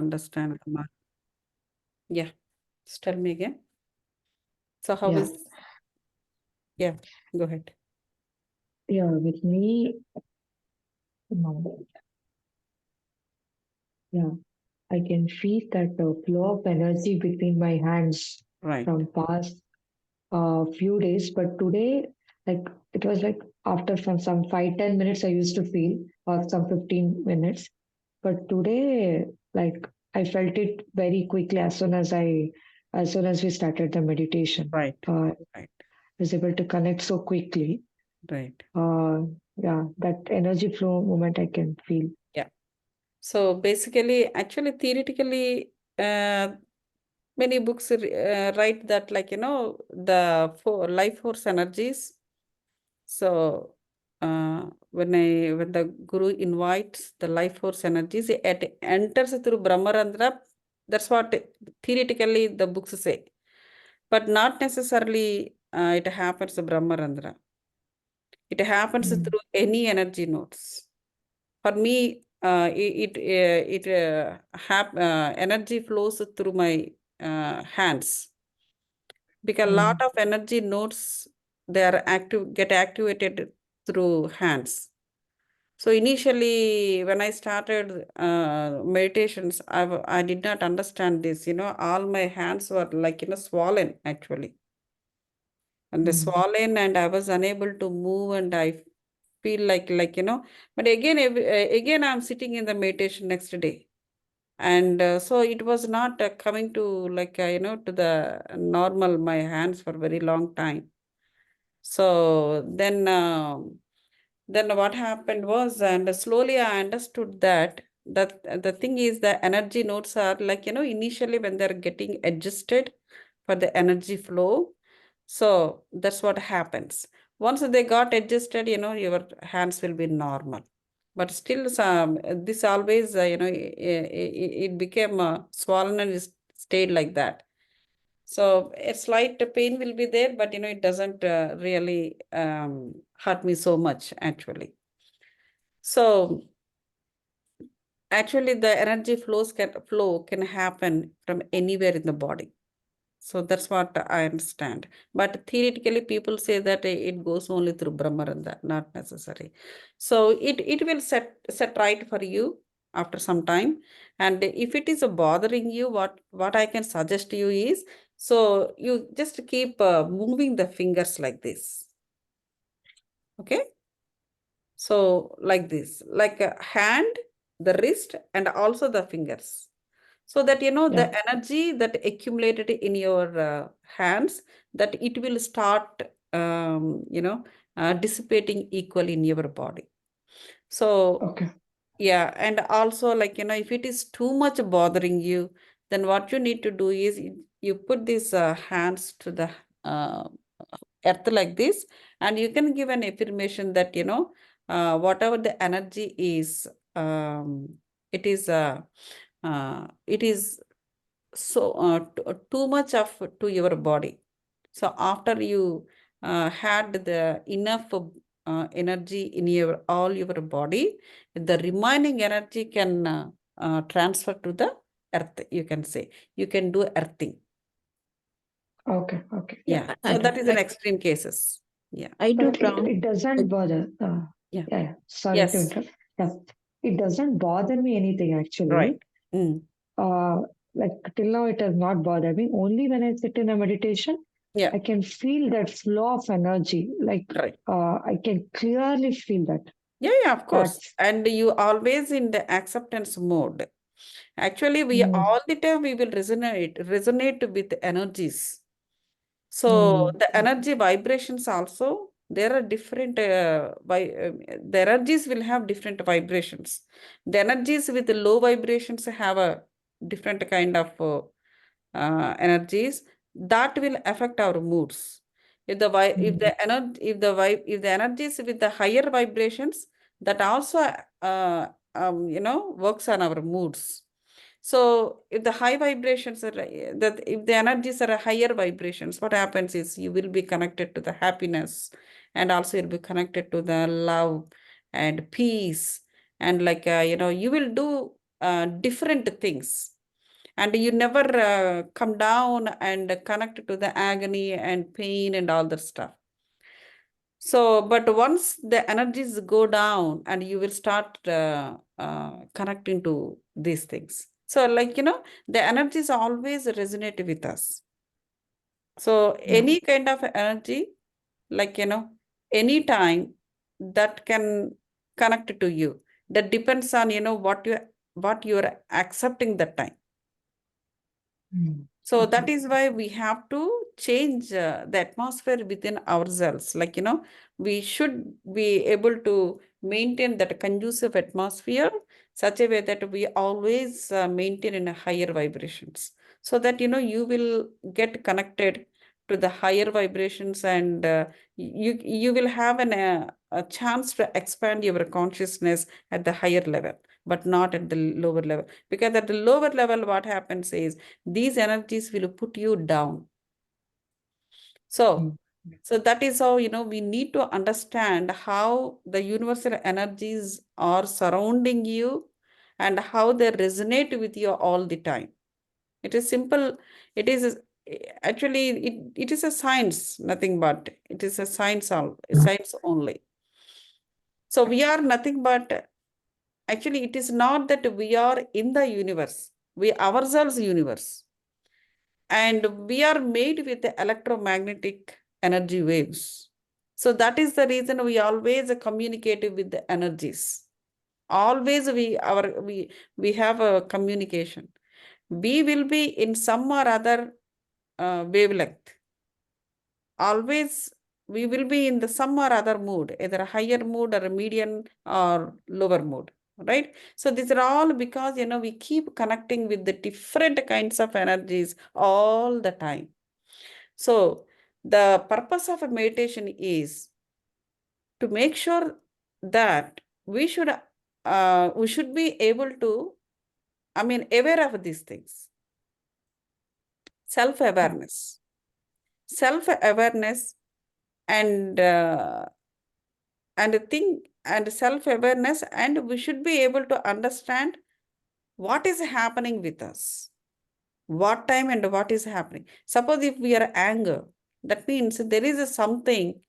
understand, Amma. Yeah, just tell me again. So how Yeah, is, yeah, go ahead. yeah, with me, no, yeah, I can feel that flow of energy between my hands Right, from past few days, but today, like it was like after some 5-10 minutes I used to feel, or some 15 minutes, but today, like I felt it very quickly as soon as we started the meditation. right, I right, was able to connect so quickly. right. Uh, yeah, that energy flow moment I can feel. Yeah. So basically, actually, theoretically, many books write that, like, the life force energies. So when the guru invites the life force energies, it enters through Brahmarandra. That's what theoretically the books say, but not necessarily it happens Brahmarandra. It happens Mm, through any energy nodes. For me, energy flows through my hands, because a lot mm, of energy nodes, they are get activated through hands. So initially, when I started meditations, I did not understand this. All my hands were like, swollen actually. And they mm. swollen, and I was unable to move, and I feel like. But again, again, I'm sitting in the meditation next day. And so it was not coming to, like, to the normal, my hands for very long time. So then what happened was, and slowly I understood that the thing is, the energy nodes are like, initially when they're getting adjusted for the energy flow. So that's what happens. Once they got adjusted, your hands will be normal. But still, this always, it became swollen and stayed like that. So a slight pain will be there, but it doesn't really hurt me so much actually. So actually, the energy flow can happen from anywhere in the body. So that's what I understand. But theoretically, people say that it goes only through Brahmaranda, not necessary. So it will set right for you after some time. And if it is bothering you, what I can suggest you is, so you just keep moving the fingers like this. Okay. So like this, like a hand, the wrist, and also the fingers. So that the Yeah, energy that accumulated in your hands, that it will start dissipating equally in your body. So okay, yeah, and also, like, if it is too much bothering you, then what you need to do is, you put these hands to the uh, earth like this, and you can give an affirmation that, whatever the energy is, it is it is so too much of to your body. So after you had the enough energy in your all your body, the remaining energy can transfer to the earth. You can say, you can do earthing. okay, okay. Yeah, Yeah. I So do. that is an extreme cases. Yeah. I do But ground. it doesn't bother. Yeah. Yeah, yeah. Sorry to Yes. interrupt. Yeah, it doesn't bother me anything Right. actually. Mm. Uh, like till now, it has not bothered me. Only when I sit in a meditation, Yeah. I can feel that flow of energy. Like Right. I can clearly feel that. Yeah, yeah, of course. That's And you always in the acceptance mode. Actually, we mm, all the time we will resonate with energies. So mm, the energy vibrations also, there are different the energies will have different vibrations. The energies with the low vibrations have a different kind of energies that will affect our moods. If the mm. if the energies with the higher vibrations, that also works on our moods. So if the high vibrations are that if the energies are higher vibrations, what happens is you will be connected to the happiness, and also you'll be connected to the love and peace, and like you will do different things, and you never come down and connect to the agony and pain and all that stuff. So, but once the energies go down and you will start connecting to these things. So, like, the energies always resonate with us. So, Yeah. any kind of energy, like, anytime that can connect to you. That depends on, what you are accepting that time. So that Okay. is why we have to change the atmosphere within ourselves. Like, we should be able to maintain that conducive atmosphere such a way that we always maintain in a higher vibrations. So that, you will get connected to the higher vibrations, and you will have a chance to expand your consciousness at the higher level, but not at the lower level. Because at the lower level, what happens is these energies will put you down. So, so that is how, we need to understand how the universal energies are surrounding you and how they resonate with you all the time. It is simple. It is actually, it is a science, nothing but it is a science only. So we are nothing but, actually, it is not that we are in the universe. We ourselves universe. And we are made with the electromagnetic energy waves. So that is the reason we always communicate with the energies. Always we have a communication. We will be in some or other wavelength. Always we will be in the some or other mood, either a higher mood or a median or lower mood, right? So these are all because, we keep connecting with the different kinds of energies all the time. So the purpose of a meditation is to make sure that we should be able to, aware of these things. Self-awareness. Self-awareness and think and self-awareness, and we should be able to understand what is happening with us, what time and what is happening. Suppose if we are anger, that means there is something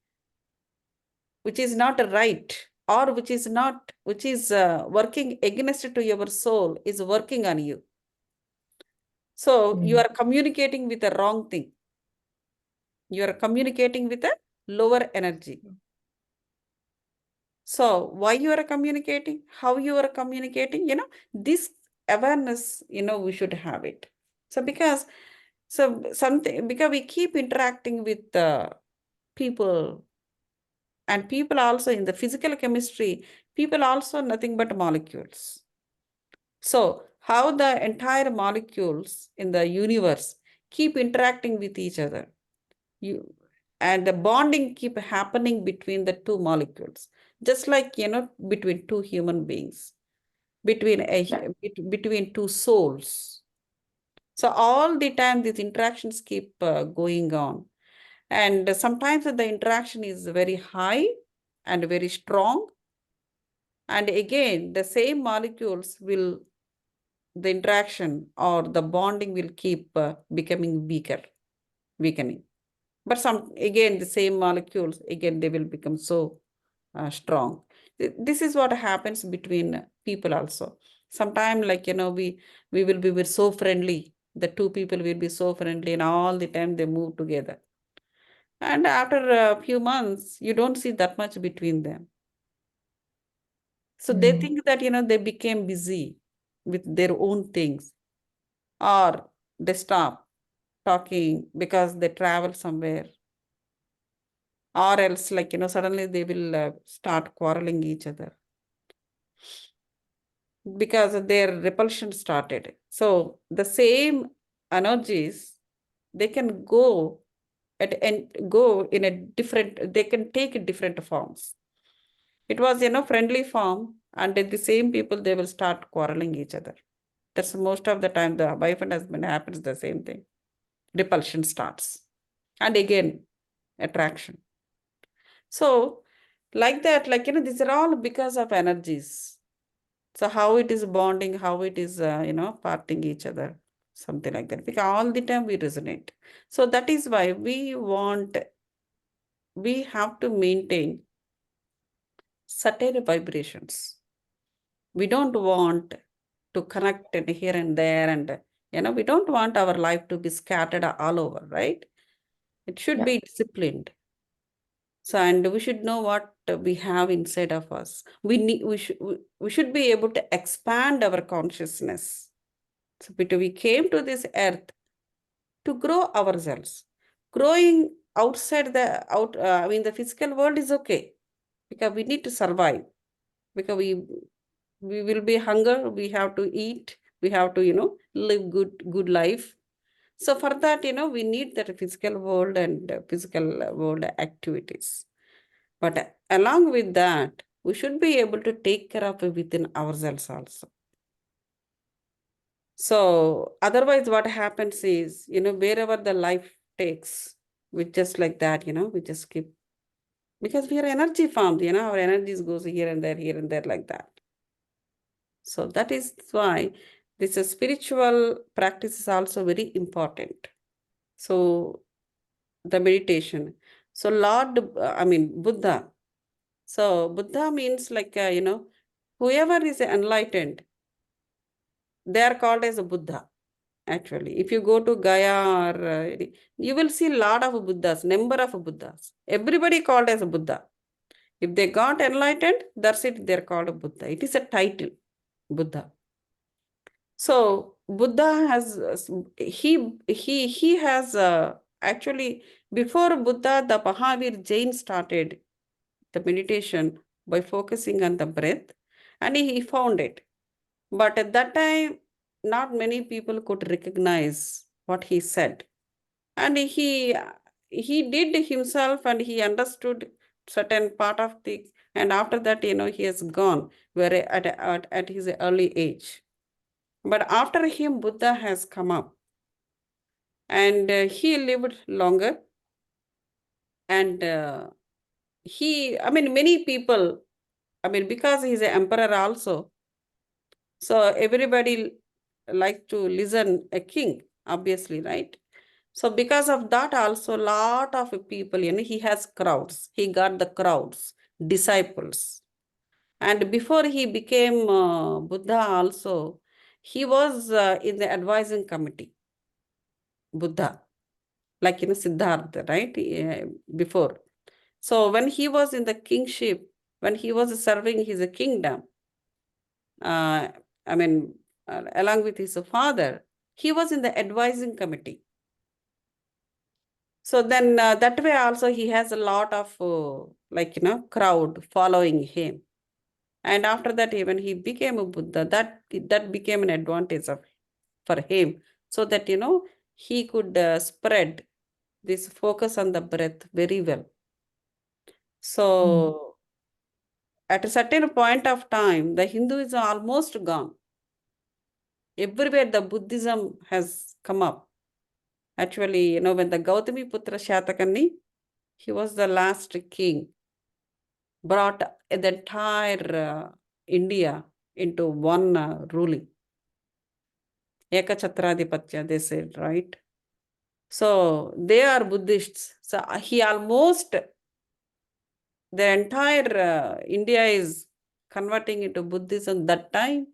which is not right, or which is working against to your soul, is working on you. So you are communicating with the wrong thing. You are communicating with a lower energy. So why you are communicating, how you are communicating, this awareness, we should have it. So because we keep interacting with the people, and people also in the physical chemistry, people also nothing but molecules. So how the entire molecules in the universe keep interacting with each other, you and the bonding keep happening between the two molecules, just like, between two human beings, between two souls. So all the time these interactions keep going on, and sometimes the interaction is very high and very strong, and again the same molecules will, the interaction or the bonding will keep becoming weakening. But some, again, the same molecules, again, they will become so strong. This is what happens between people also. Sometimes, like, we will be so friendly. The two people will be so friendly, and all the time they move together. And after a few months, you don't see that much between them. So they think that, they became busy with their own things, or they stop talking because they travel somewhere, or else, like, suddenly they will start quarreling each other because their repulsion started. So the same energies, they can go and go in a different, they can take different forms. It was, friendly form, and the same people, they will start quarreling each other. That's most of the time the wife and husband happens the same thing. Repulsion starts, and again attraction. So like that, like, these are all because of energies. So how it is bonding, how it is, parting each other, something like that. Because all the time we resonate. So that is why we have to maintain certain vibrations. We don't want to connect in here and there, and we don't want our life to be scattered all over, right? It should Yeah. be disciplined. So, and we should know what we have inside of us. We should be able to expand our consciousness. So we came to this earth to grow ourselves. Growing outside the physical world is okay, because we need to survive. Because we will be hunger, we have to eat, we have to live good life. So for that, we need that physical world and physical world activities. But along with that, we should be able to take care of it within ourselves also. So otherwise, what happens is, wherever the life takes, we just like that, we just keep, because we are energy formed, our energies goes here and there like that. So that is why this spiritual practice is also very important. So the meditation. So Buddha. So Buddha means like, whoever is enlightened, they are called as a Buddha. Actually, if you go to Gaya or you will see a lot of Buddhas, number of Buddhas. Everybody called as a Buddha. If they got enlightened, that's it. They're called a Buddha. It is a title, Buddha. So Buddha has he has actually, before Buddha, the Mahavir Jain started the meditation by focusing on the breath, and he found it. But at that time, not many people could recognize what he said, and he did himself, and he understood certain part of things. And after that, he has gone where at his early age. But after him, Buddha has come up, and he lived longer. And many people, because he's an emperor also, so everybody like to listen a king, obviously, right? So because of that, also lot of people, he has crowds. He got the crowds, disciples. And before he became Buddha also, he was in the advising committee, Buddha, like Siddhartha, right? Before. So when he was in the kingship, when he was serving his kingdom, uh, I mean, along with his father, he was in the advising committee. So then that way also he has a lot of crowd following him. And after that, even he became a Buddha, that became an advantage for him, so that he could spread this focus on the breath very well. So at a certain point of time, the Hinduism almost gone. Everywhere the Buddhism has come up. Actually, when the Gautami Putra Shatakani, he was the last king, brought the entire India into one ruling. Ekachhatradipatya, they said, right? So they are Buddhists. So he almost, the entire India is converting into Buddhism. That time,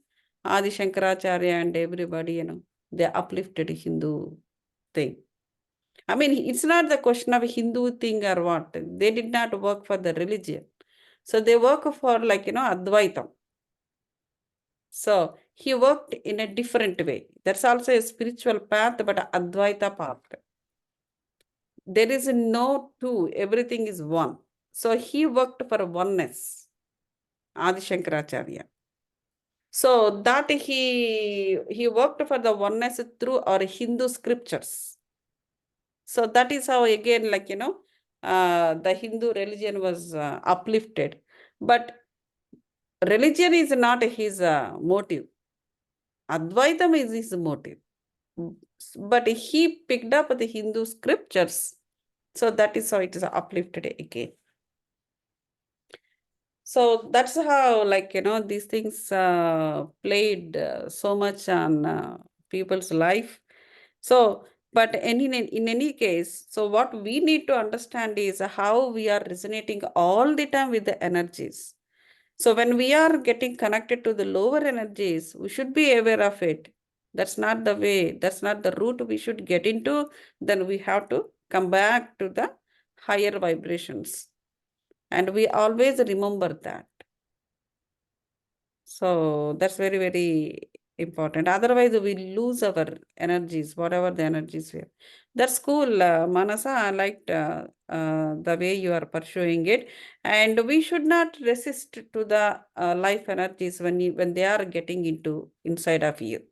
Adi Shankaracharya and everybody, they uplifted Hindu thing. It's not the question of Hindu thing or what. They did not work for the religion. So they work for Advaitam. So he worked in a different way. That's also a spiritual path, but Advaita path. There is no two, everything is one. So he worked for oneness, Adi Shankaracharya. So that he worked for the oneness through our Hindu scriptures. So that is how, again, the Hindu religion was uplifted. But religion is not his motive. Advaitam is his motive. But he picked up the Hindu scriptures. So that is how it is uplifted again. So that's how, like, these things played so much on people's life. So, but in any case, so what we need to understand is how we are resonating all the time with the energies. So when we are getting connected to the lower energies, we should be aware of it. That's not the way, that's not the route we should get into. Then we have to come back to the higher vibrations. And we always remember that. So that's very, very important. Otherwise, we lose our energies, whatever the energies we have. That's cool, Manasa. I liked the way you are pursuing it. And we should not resist to the life energies when they are getting into inside of you.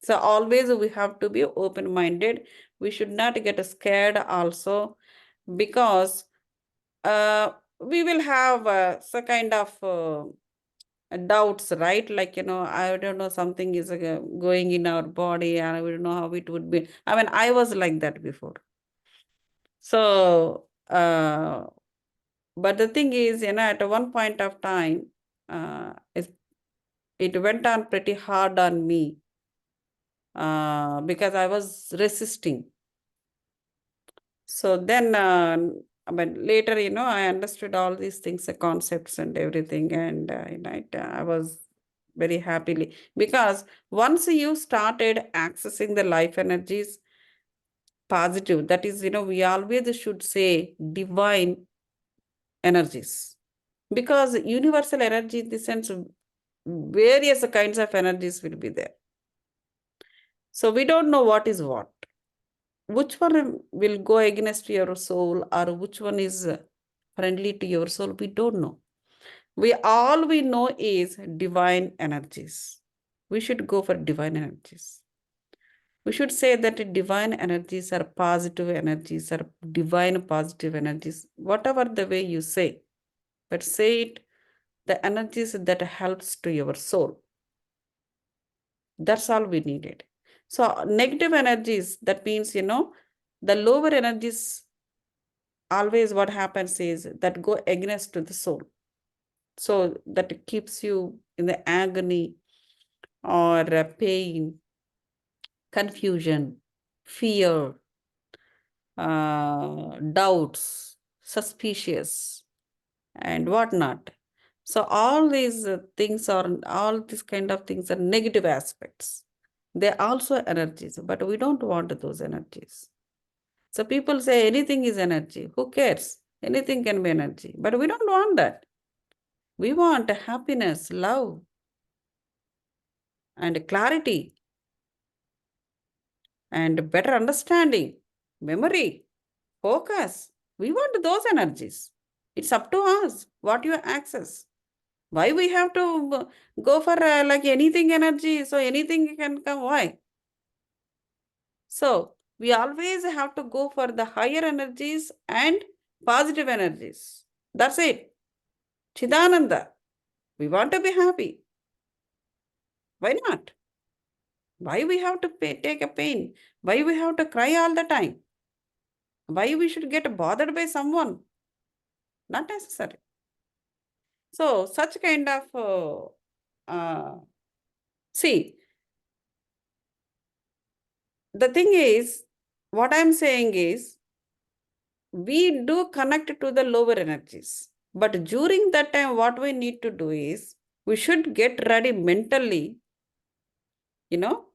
So always we have to be open-minded. We should not get scared also, because we will have some kind of doubts, right? Like, I don't know, something is going in our body and I don't know how it would be. I mean, I was like that before. So, but the thing is, at one point of time, it went on pretty hard on me because I was resisting. So then, but later, I understood all these things, the concepts and everything, and I was very happily, because once you started accessing the life energies, positive, that is, we always should say divine energies, because universal energy, in the sense, various kinds of energies will be there. So we don't know what is what. Which one will go against your soul, or which one is friendly to your soul, we don't know. We know is divine energies. We should go for divine energies. We should say that divine energies are positive energies, or divine positive energies, whatever the way you say, but say it, the energies that helps to your soul. That's all we needed. So negative energies, that means, the lower energies, always what happens is that go against to the soul. So that keeps you in the agony, or pain, confusion, fear, doubts, suspicious, and whatnot. So all these things are, all these kind of things are negative aspects. They're also energies, but we don't want those energies. So people say anything is energy. Who cares? Anything can be energy, but we don't want that. We want happiness, love, and clarity, and better understanding, memory, focus. We want those energies. It's up to us what you access. Why we have to go for like anything energy? So anything can come. Why? So we always have to go for the higher energies and positive energies. That's it. Chidananda. We want to be happy. Why not? Why we have to take a pain? Why we have to cry all the time? Why we should get bothered by someone? Not necessary. So such kind of see, the thing is, what I'm saying is, we do connect to the lower energies. But during that time, what we need to do is, we should get ready mentally, you know,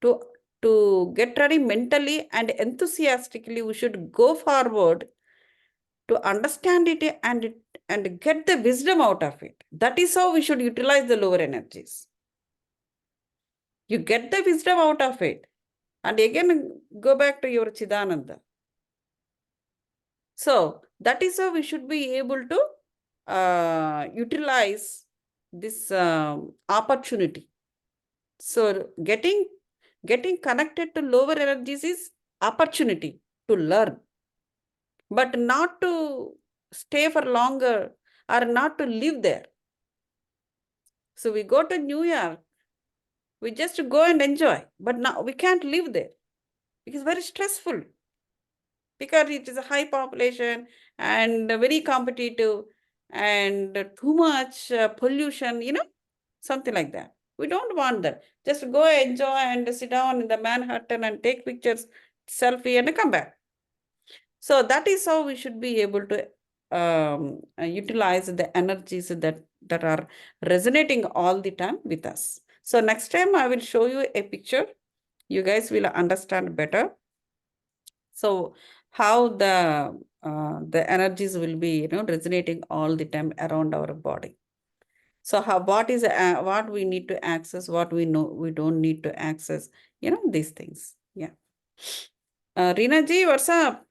to, to get ready mentally and enthusiastically, we should go forward to understand it and get the wisdom out of it. That is how we should utilize the lower energies. You get the wisdom out of it, and again go back to your Chidananda. So that is how we should be able to utilize this opportunity. So getting connected to lower energies is opportunity to learn, but not to stay for longer, or not to live there. So we go to New York, we just go and enjoy, but now we can't live there because it's very stressful, because it is a high population and very competitive, and too much pollution, something like that. We don't want that. Just go enjoy and sit down in the Manhattan and take pictures, selfie, and come back. So that is how we should be able to utilize the energies that are resonating all the time with us. So next time I will show you a picture. You guys will understand better. So how the energies will be, resonating all the time around our body. So what we need to access, what we know we don't need to access, these things. Yeah. Reena ji, what's up?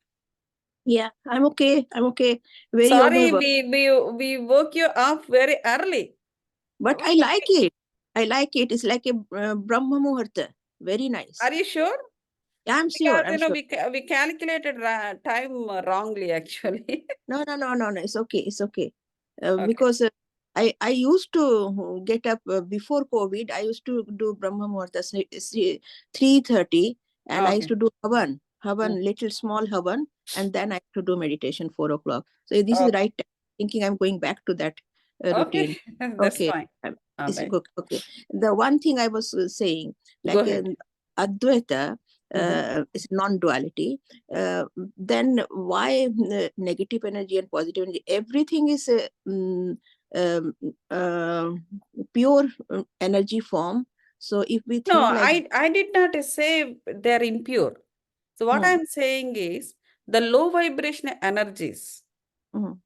Yeah, I'm okay. I'm okay. Very Sorry, audible. we woke you up very early. But I like it. I like it. It's like a Brahma Muhurta. Very nice. Are you sure? Yeah, I'm sure. Because I'm sure. we calculated time wrongly actually. No. It's okay. It's okay. Okay. Because I used to get up before COVID. I used to do Brahma Muhurta 3:30, and I used Okay. to do Havan, little small Havan, and then I have to do meditation 4 o'clock. So this is Okay. the right time. Thinking I'm going back to that routine. Okay, that's Okay. fine. It's Alright. good. Okay. The one thing I was saying, Go like ahead. Advaita Mhm. is non-duality. Then why negative energy and positive energy? Everything is um, uh, pure energy form. So if we No, think like, I did not say they're impure. So what mm, I'm saying is the low vibration energies. mm,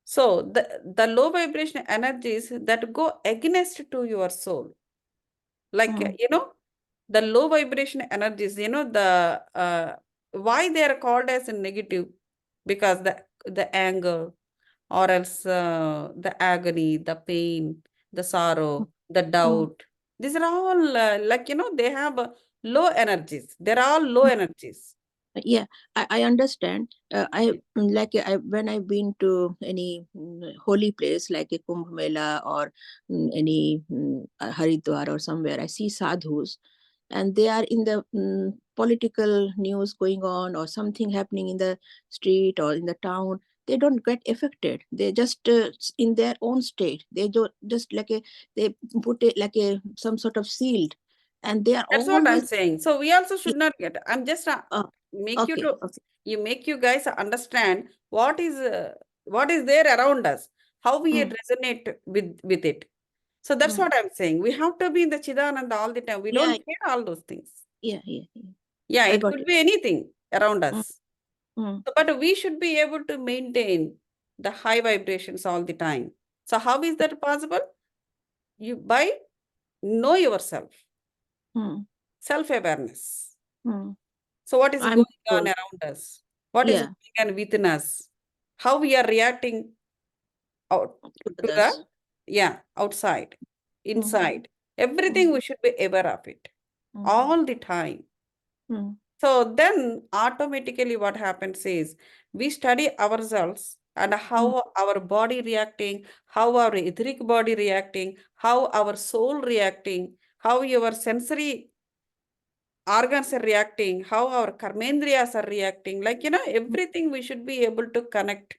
So the low vibration energies that go against to your soul, like mm, the low vibration energies, why they are called as a negative, because the anger, or else the agony, the pain, the sorrow, the mm. doubt. These are all they have low energies. They're all low energies. Yeah, I understand. When I've been to any holy place like a Kumbh Mela or any Haridwar or somewhere, I see sadhus, and they are in the political news going on or something happening in the street or in the town. They don't get affected. They just in their own state. They just they put it like a some sort of shield, and they are That's what always. I'm saying. So we also should not get. I'm just Uh, make you okay, to okay. make you guys understand what is there around us, how we Mm, resonate with it. So that's mm. what I'm saying. We have to be in the Chidananda all the time. We Yeah, don't care all those things. yeah. Yeah, I it got could it. be anything around Mm, us. mm, So, but we should be able to maintain the high vibrations all the time. So how is that possible? You by know yourself, mm, self-awareness. mm. So what is I'm going on sure. around us? What is Yeah, going on within us? How we are reacting out to to the others. outside, Mm, inside. Everything mm, we should be aware of it mm, all the time. mm, So then automatically what happens is we study ourselves and mm, how our body reacting, how our etheric body reacting, how our soul reacting, how your sensory organs are reacting, how our karmendriyas are reacting. Everything we should be able to connect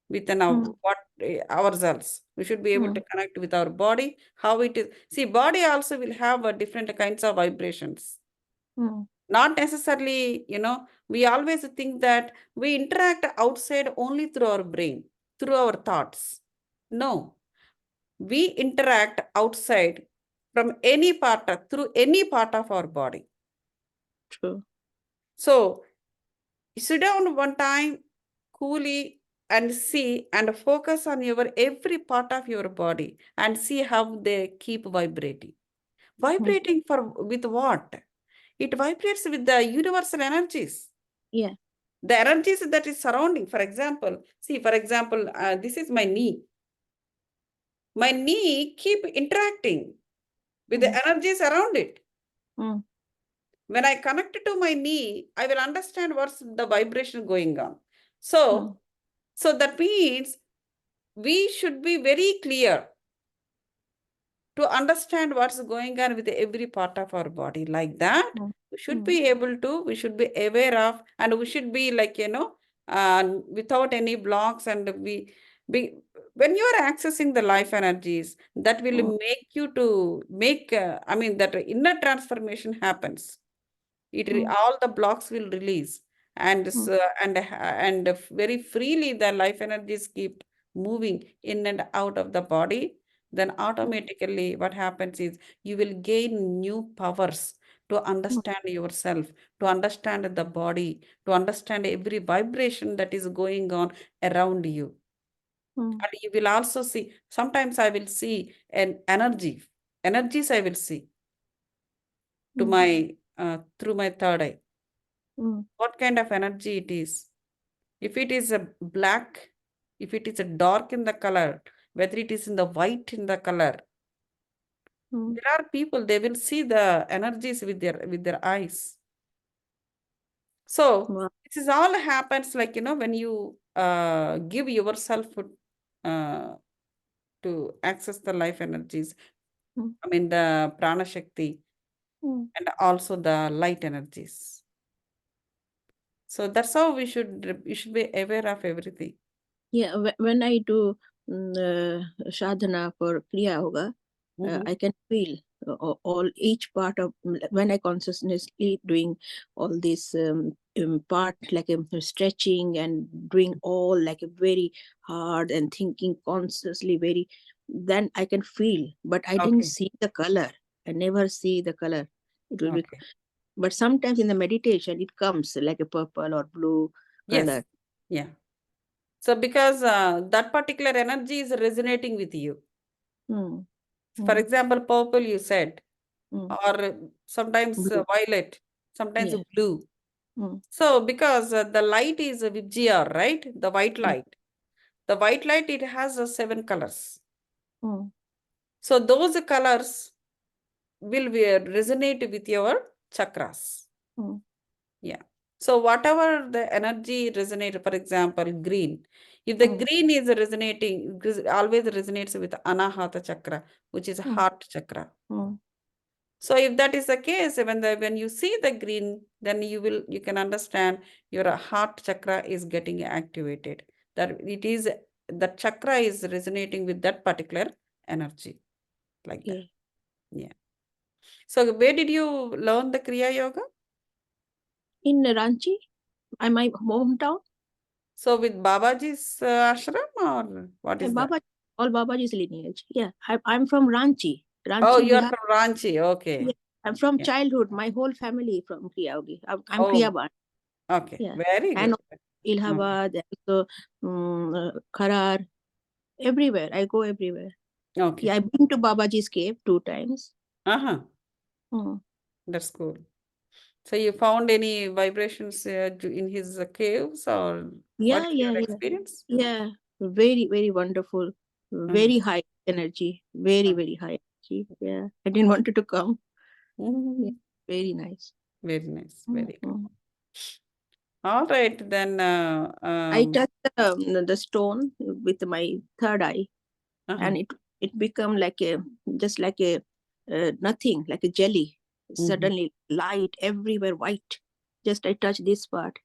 within mm, ourselves. We should be able to mm, connect with our body, how it is. See, body also will have different kinds of vibrations. mm, Not necessarily, we always think that we interact outside only through our brain, through our thoughts. No, we interact outside from through any part of our body. true. So sit down one time coolly and see and focus on your every part of your body and see how they keep vibrating. Mm, Vibrating with what? It vibrates with the universal energies. yeah. The energies that is surrounding. For example, this is my knee. My knee keep interacting with the Mm, energies around it. mm, When I connect to my knee, I will understand what's the vibration going on. mm, So that means we should be very clear to understand what's going on with every part of our body. Like that, mm, we should be aware of, and we should be without any blocks, and be when you are accessing the life energies, that will Mm. make you to make, that inner transformation happens. Mm. All the blocks will release, and Mm. very freely the life energies keep moving in and out of the body. Then automatically what happens is you will gain new powers to Mm. understand yourself, to understand the body, to understand every vibration that is going on around you. Mm. And you will also see, sometimes I will see an energies I will see to Mm. my through my third eye, Mm. what kind of energy it is. If it is a black, if it is a dark in the color, whether it is in the white in the color, Mm. there are people, they will see the energies with their eyes. So Wow. this is all happens like, when you give yourself uh, to access the life energies, Mm. the prana shakti, Mm. and also the light energies. So that's how we should be aware of everything. Yeah, when I do sadhana for Kriya Yoga, Mhm. I can feel all each part of when I consciously doing all this part like stretching and doing all like a very hard and thinking consciously very, then I can feel, but I didn't Okay. see the color. I never see the color. It will be, Okay. but sometimes in the meditation it comes like a purple or blue Yes. color. Yeah. So because that particular energy is resonating with you. Mm, For mm, example, purple you said, mm. or sometimes Blue. violet, sometimes Yeah. blue. Mm, So because the light is a Vibgr, right? The white mm, light. The white light, it has 7 colors. mm, So those colors will resonate with your chakras. mm, Yeah. So whatever the energy resonate, for example, green. If the mm, green is resonating, always resonates with Anahata chakra, which is mm, heart chakra. mm. So if that is the case, when you see the green, then you can understand your heart chakra is getting activated. That it is the chakra is resonating with that particular energy, like that. Okay. Yeah. So where did you learn the Kriya Yoga? In Ranchi, my hometown, So with Babaji's ashram, or what is that? Baba, all Babaji's lineage. Yeah, I'm from Ranchi, Oh, Ranchi, you are Bihar. from Ranchi. Yeah, Okay. I'm from Yeah. childhood. My whole family from Kriyaogi. I'm Oh, Kriyaban. okay. Yeah, Very and good. Okay. Allahabad, also Kharar, everywhere. I go everywhere. Okay. Yeah, I've been to Babaji's cave 2 times. Uh-huh. Mm. That's cool. So you found any vibrations in his caves, or what Yeah, is yeah, your yeah, experience? yeah. Very, very wonderful. Uh-huh. Very high energy. Very, very high energy. Yeah, I didn't want it to come. Yeah, Mhm. very nice. Very nice. Very good. Mhm. All right, then. I touched the stone with my third eye, Uh-huh. and it become like a just like a nothing, like a jelly. Mhm. Suddenly, light everywhere, white. Just I touch this part.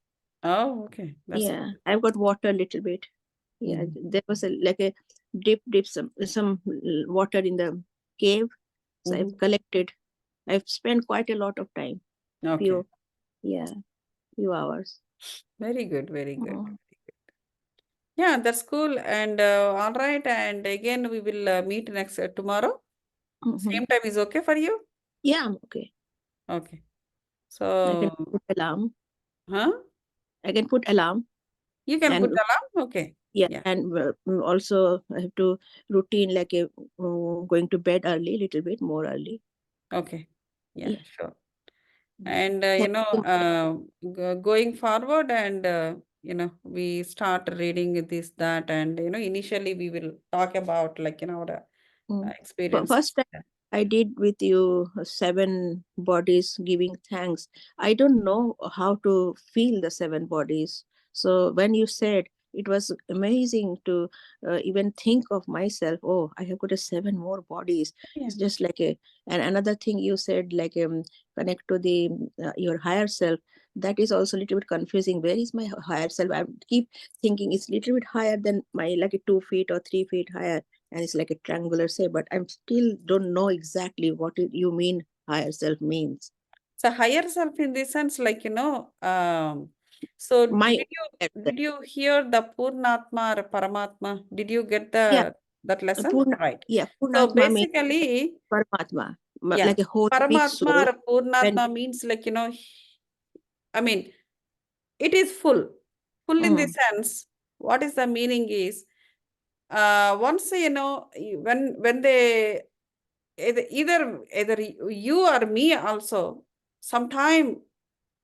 Oh, okay. That's Yeah, good. I've got water a little bit. Yeah, Mhm. there was a like a dip some water in the cave. So I've Mhm. collected. I've spent quite a lot of time. Okay. Few, yeah, few hours. Very good. Very good. Mm. Yeah, that's cool. And all right. And again, we will meet next tomorrow. Mhm. Same time is okay for you? Yeah, I'm okay. Okay. I can So, put alarm. huh? I can put alarm, You can put and alarm? Okay. yeah, Yeah. and also I have to routine like a going to bed early, little bit more early. Okay. Yeah, Yeah. sure. Mm. And, Thank you. going forward, and, we start reading this, that, and, initially we will talk about like, our Mm. experiences. First time I did with you 7 bodies giving thanks. I don't know how to feel the 7 bodies. So when you said it was amazing to even think of myself. Oh, I have got 7 more bodies. Yeah. It's just like a. And another thing you said, like connect to the your higher self. That is also a little bit confusing. Where is my higher self? I keep thinking it's a little bit higher than my, like a 2 feet or 3 feet higher, and it's like a triangular shape. But I'm still don't know exactly what you mean higher self means. So higher self in the sense, like, so My did you hear the Purnatma or Paramatma? Did you get yeah, that lesson? Purna, Right. yeah, So Purnatma means basically, Paramatma, yeah, like a whole big soul. Paramatma or When Purnatma means, like, I mean, it is full. Full in the mm, sense, what is the meaning is, once, when they, either you or me also, sometime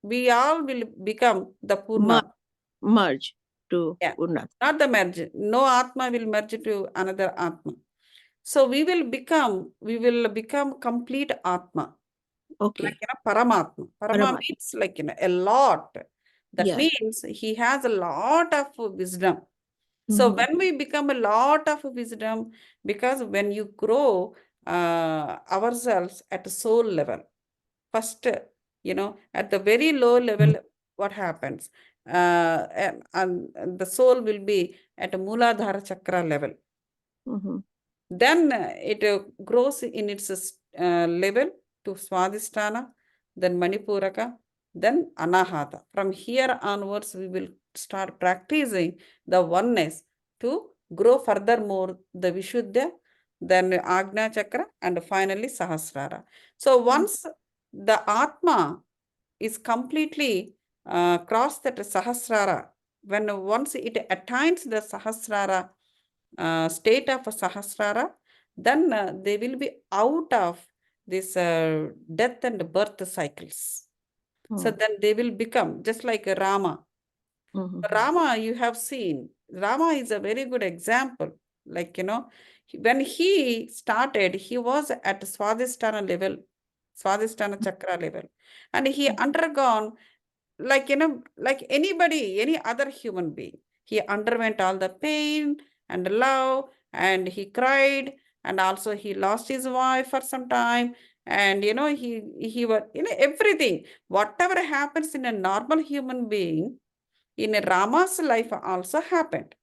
we all will become the Purna. merge to Yeah, Purnatma. not the merge. No Atma will merge to another Atma. So we will become complete Atma, like, Okay, Paramatma. Parama Paramatma. means, like, a lot. That Yeah. means he has a lot of wisdom. So Mm-hmm. when we become a lot of wisdom, because when you grow ourselves at a soul level, first, at the very low level, what happens? And the soul will be at a Muladhara Chakra level. Mm-hmm. Then it grows in its level to Swadhisthana, then Manipuraka, then Anahata. From here onwards, we will start practicing the oneness to grow furthermore the Vishuddha, then Agna Chakra, and finally Sahasrara. So once the Atma is completely crossed that Sahasrara, when once it attains the Sahasrara state of Sahasrara, then they will be out of this death and birth cycles. So Mm-hmm. then they will become just like Rama. Mm-hmm. Rama, you have seen, Rama is a very good example. Like, when he started, he was at Swadhisthana level, Swadhisthana Chakra level, and he undergone, like, like anybody, any other human being. He underwent all the pain and love, and he cried, and also he lost his wife for some time, and he was, everything, whatever happens in a normal human being, in a Rama's life also happened.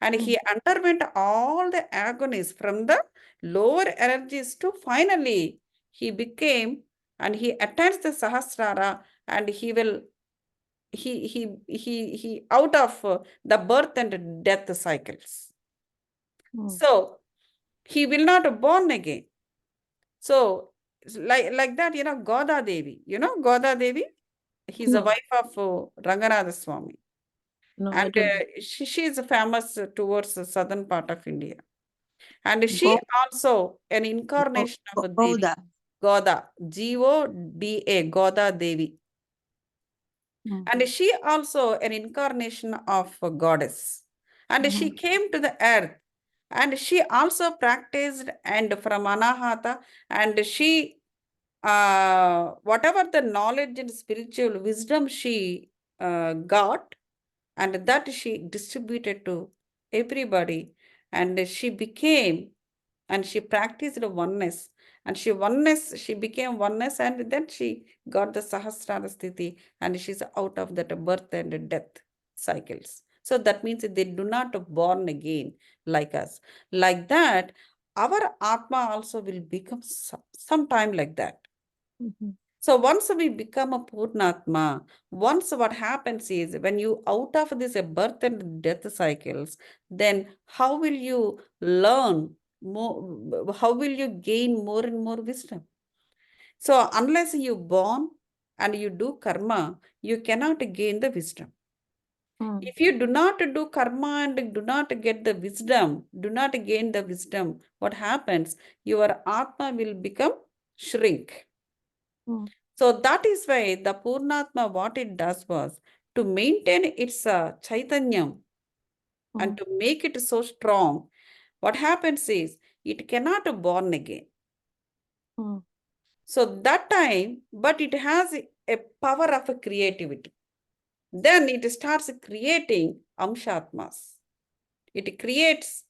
And he underwent all the agonies from the lower energies to finally he became, and he attends the Sahasrara, and he out of the birth and death cycles. So he will not born again. So like that, Goda Devi, Goda Devi, he's a No, wife of Ranganatha Swami. no, And I don't. she is famous towards the southern part of India. And she Go, also an go, incarnation go, of Devi, Goda. Goda, Goda, Goda Devi. And she also an incarnation of a goddess. And she came to the earth, and she also practiced and from Anahata, and she whatever the knowledge and spiritual wisdom she got, and that she distributed to everybody, and she became, and she practiced oneness, and she became oneness, and then she got the Sahasrara Sthiti, and she's out of that birth and death cycles. So that means they do not born again like us. Like that, our Atma also will become sometime like that. So once we become a Purnatma, once what happens is, when you out of this birth and death cycles, then how will you learn more? How will you gain more and more wisdom? So unless you born and you do karma, you cannot gain the wisdom. If you do not do karma and do not get the wisdom, do not gain the wisdom, what happens? Your Atma will become shrink. So that is why the Purnatma, what it does was to maintain its Chaitanyam and to make it so strong. What happens is it cannot born again. So that time, but it has a power of a creativity. then it starts creating Amshatmas. It creates,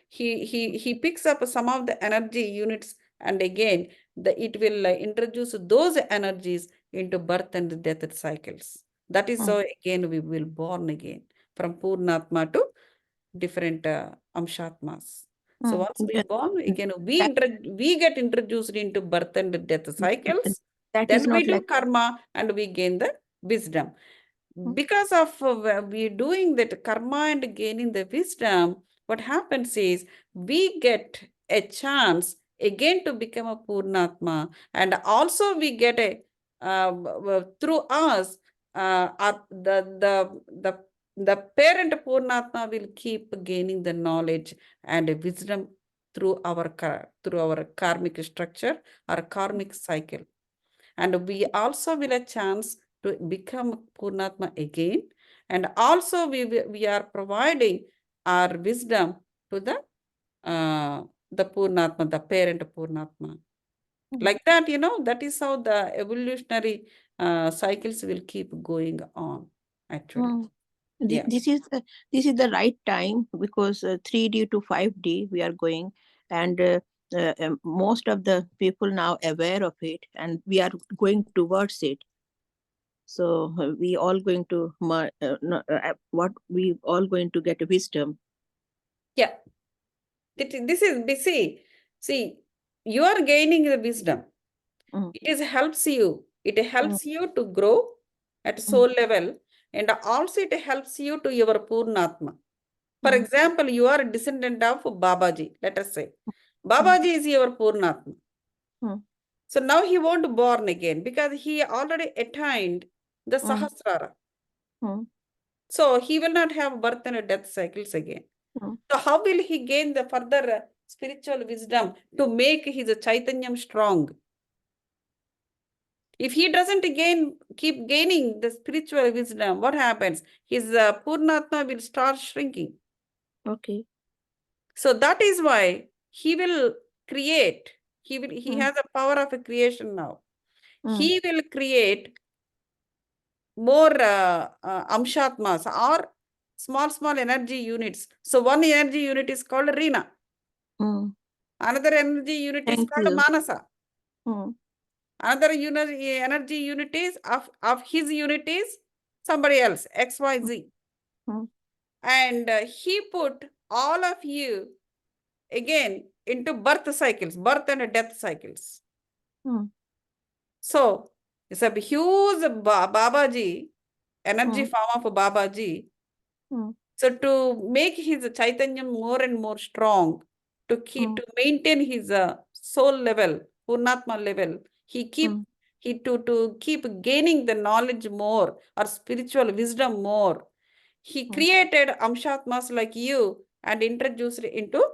he picks up some of the energy units, and again, it will introduce those energies into birth and death cycles. That is how again we will born again from Purnatma to different Amshatmas. So once we born, again, we get introduced into birth and death cycles. That Then is we not do like karma and we gain the wisdom. Because of we doing that karma and gaining the wisdom, what happens is we get a chance again to become a Purnatma, and also we get a through us the parent Purnatma will keep gaining the knowledge and wisdom through our karmic structure or karmic cycle, and we also will a chance to become Purnatma again, and also we are providing our wisdom to the Purnatma, the parent Purnatma. Like that, that is how the evolutionary cycles will keep going on, actually. Yeah. This is the right time, because 3D to 5D we are going, and most of the people now aware of it, and we are going towards it. So we all going to what we all going to get wisdom. Yeah. This is, see, you are gaining the wisdom. It helps you. It helps you to grow at soul level, and also it helps you to your Purnatma. For example, you are a descendant of Babaji, let us say. Babaji is your Purnatma. So now he won't born again because he already attained the Sahasrara. So he will not have birth and death cycles again. So how will he gain the further spiritual wisdom to make his Chaitanyam strong? If he doesn't keep gaining the spiritual wisdom, what happens? His Purnatma will start shrinking. Okay. So that is why he will create. He has a power of a creation now. He will create more Amshatmas or small energy units. So one energy unit is called Rina. Another energy unit is called Manasa. Another energy unit is of his unit is somebody else, XYZ. And he put all of you again into birth cycles, birth and death cycles. So it's a huge Babaji, energy form of Babaji. So to make his Chaitanya more and more strong, to maintain his soul level, Purnatma level, to keep gaining the knowledge more or spiritual wisdom more, he created Amshatmas like you and introduced it into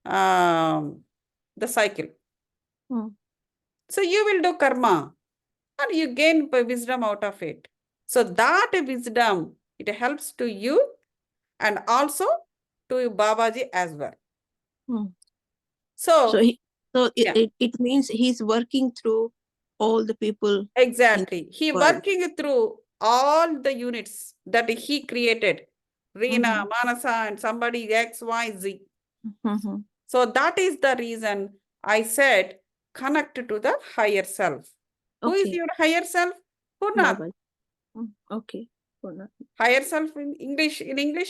the cycle. So you will do karma and you gain wisdom out of it. So that wisdom, it helps to you and also to Babaji as well. So it means he's working through all the people. Exactly. He working through all the units that he created. Rina, Manasa, and somebody X, Y, Z. So that is the reason I said connect to the higher self. Who is your higher self? Purnatma. Okay. Higher self in English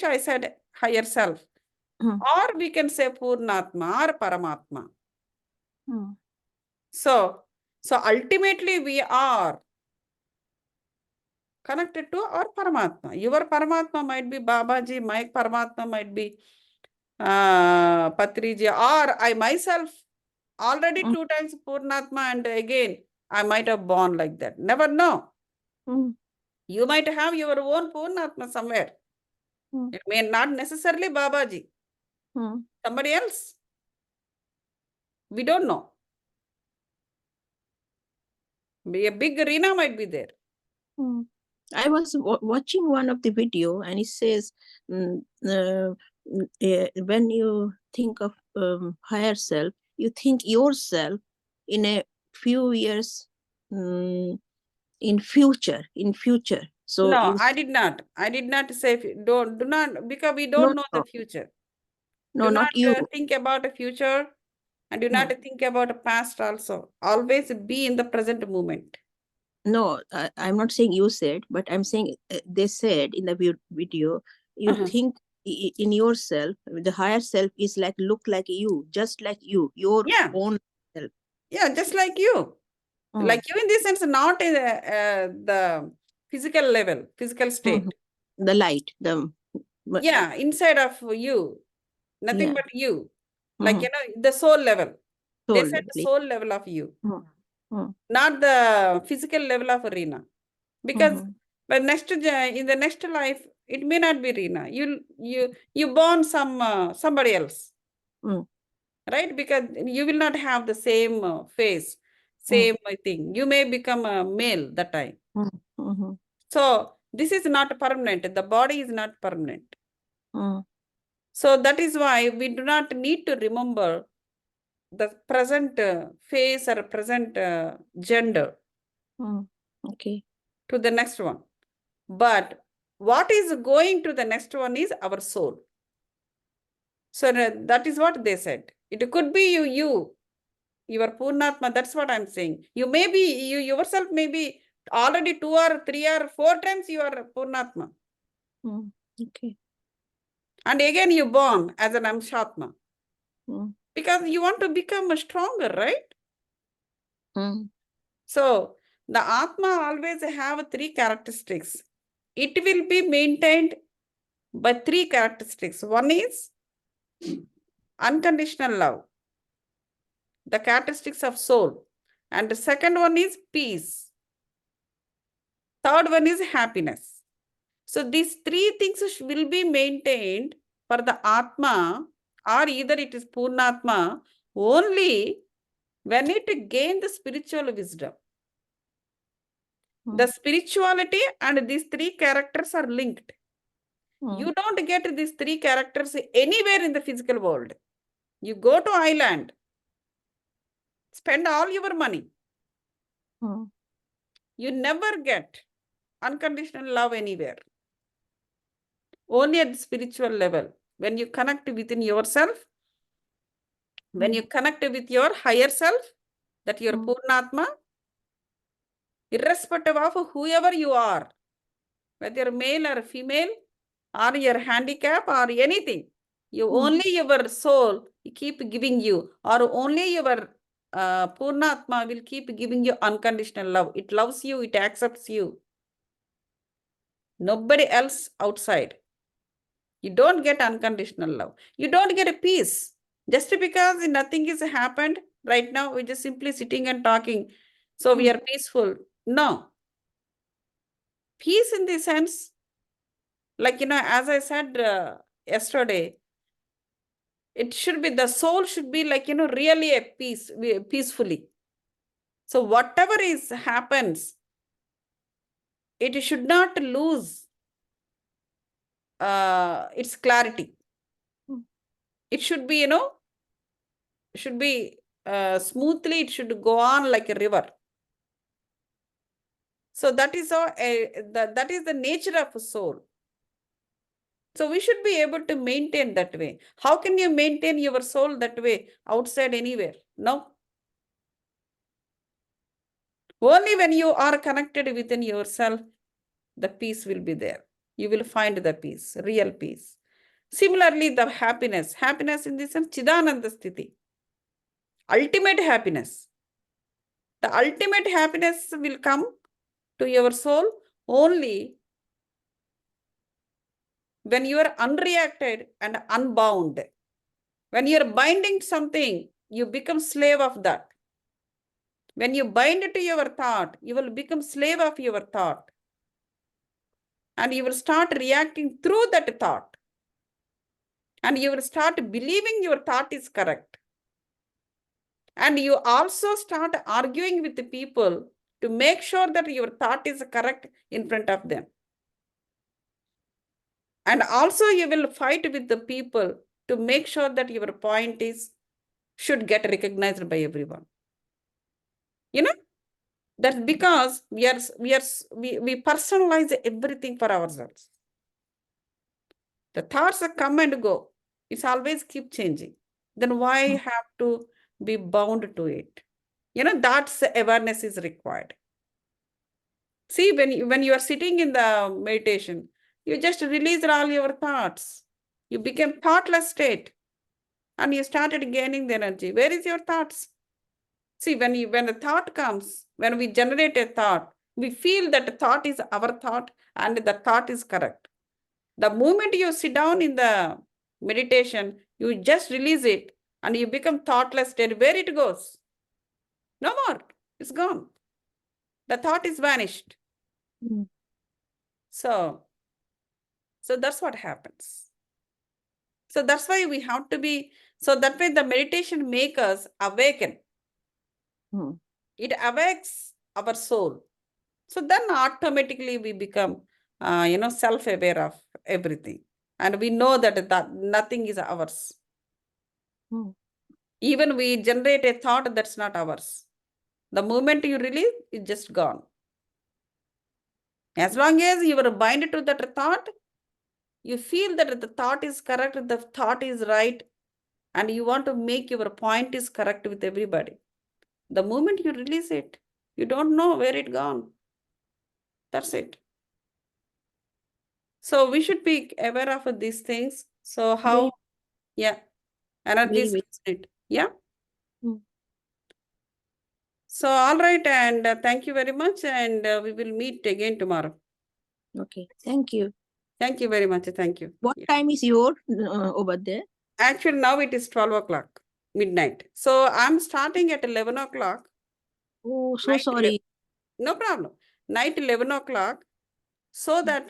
I said higher self. Or we can say Purnatma or Paramatma. So ultimately we are connected to our Paramatma. Your Paramatma might be Babaji, my Paramatma might be Patriji, or I myself already 2 times Purnatma, and again I might have born like that. Never know. You might have your own Purnatma somewhere. It may not necessarily Babaji. Somebody else. We don't know. A big arena might be there. I was watching one of the video, and it says when you think of higher self, you think yourself in a few years in future. So No, you I did not. I did not say, do not, because we don't know the no, future. no, Do not not you. think about the future and do Hmm. not think about the past also. Always be in the present moment. No, I'm not saying you said, but I'm saying they said in the video, you Uh-huh. think in yourself, the higher self is like, look like you, just like you, your Yeah. own self. Yeah, just like you. Mm. Like you in this sense, not in the physical level, physical state. The light, Yeah, inside of you, nothing yeah, but you. Like, Mhm. you know, the soul level. They Soul said level. the soul level of you, Mm. not the physical level of Reena. Because Mhm. but in the next life, it may not be Reena. You born somebody else, Mm. right? Because you will not have the same face, same thing. You may become a male that time. Mm. Mhm. So this is not permanent. The body is not permanent. Mm. So that is why we do not need to remember the present face or present gender Mm. Okay. to the next one. But what is going to the next one is our soul. So that is what they said. It could be your Purnatma. That's what I'm saying. You yourself may be already 2 or 3 or 4 times you are Purnatma. Mm. Okay. And again you born as an Amshatma. Mm. Because you want to become stronger, right? Mm. So the Atma always have 3 characteristics. It will be maintained by 3 characteristics. One is unconditional love, the characteristics of soul. And the second one is peace. Third one is happiness. So these 3 things will be maintained for the Atma, or either it is Purnatma, only when it gains the spiritual wisdom. The spirituality and these 3 characters are linked. You don't get these 3 characters anywhere in the physical world. You go to island, spend all your money. You never get unconditional love anywhere. Only at the spiritual level. When you connect within yourself, when you connect with your higher self, that your Purnatma, irrespective of whoever you are, whether you're male or female, or your handicap or anything, only your soul keep giving you, or only your Purnatma will keep giving you unconditional love. It loves you, it accepts you. Nobody else outside. You don't get unconditional love. You don't get a peace. Just because nothing has happened right now, we're just simply sitting and talking. So we are peaceful. No. Peace in the sense, like, as I said yesterday, it should be, the soul should be like, really a peacefully. So whatever happens, it should not lose its clarity. It should be, smoothly, it should go on like a river. So that is that is the nature of a soul. So we should be able to maintain that way. How can you maintain your soul that way outside anywhere? No. Only when you are connected within yourself, the peace will be there. You will find the peace, real peace. Similarly, the happiness. Happiness in this sense, Chidananda Sthiti. Ultimate happiness. The ultimate happiness will come to your soul only when you are unreacted and unbound. When you're binding something, you become slave of that. When you bind to your thought, you will become slave of your thought. And you will start reacting through that thought. And you will start believing your thought is correct. And you also start arguing with the people to make sure that your thought is correct in front of them. And also you will fight with the people to make sure that your point should get recognized by everyone. That's because we personalize everything for ourselves. The thoughts that come and go. It's always keep changing. Then why have to be bound to it? That's awareness is required. See, when you are sitting in the meditation, you just release all your thoughts. You became thoughtless state, and you started gaining the energy. Where is your thoughts? See, when the thought comes, when we generate a thought, we feel that the thought is our thought and the thought is correct. The moment you sit down in the meditation, you just release it and you become thoughtless state. Where it goes? No more. It's gone. The thought is vanished. Mm. So that's what happens. So that's why we have to be, so that way the meditation makes us awaken. Mm. It awakes our soul. So then automatically we become, self-aware of everything. And we know that nothing is ours. Mm. Even we generate a thought that's not ours. The moment you release, it's just gone. As long as you are bound to that thought, you feel that the thought is correct, the thought is right, and you want to make your point is correct with everybody. The moment you release it, you don't know where it gone. That's it. So we should be aware of these things. So how, energies very. it. Yeah. Mm. So all right, and thank you very much, and we will meet again tomorrow. Okay, thank you. Thank you very much. Thank you. What Yeah. time is your over there? Actually, now it is 12 o'clock, midnight. So I'm starting at 11 o'clock. Oh, so Night sorry. No problem. Night 11 o'clock. So that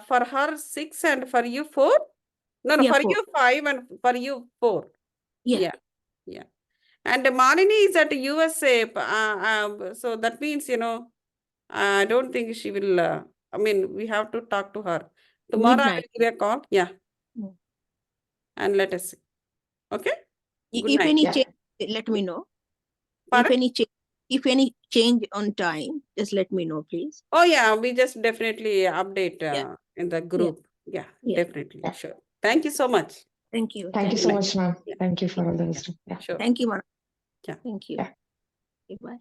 for her 6 and for you 4? No, Yeah, for 4. you 5 and for you 4. Yeah. Yeah. And Manini is at USA. So that means, I don't think she will, we have to talk to her. Tomorrow I Midnight. will give a call. Yeah. Mm. And let us see. Okay? Good If night. any Yeah. change, let me know. Pardon? If any change on time, just let me know, please. Oh, yeah. We just definitely update Yeah. in the group. Yeah, Yeah. definitely. Yeah. Sure. Thank you so much. Thank you. Thank you Good so night. much, ma'am. Yeah. Thank you for all the wisdom. Yeah. Sure. Thank you, Mana. Yeah. Thank you. Yeah. Goodbye.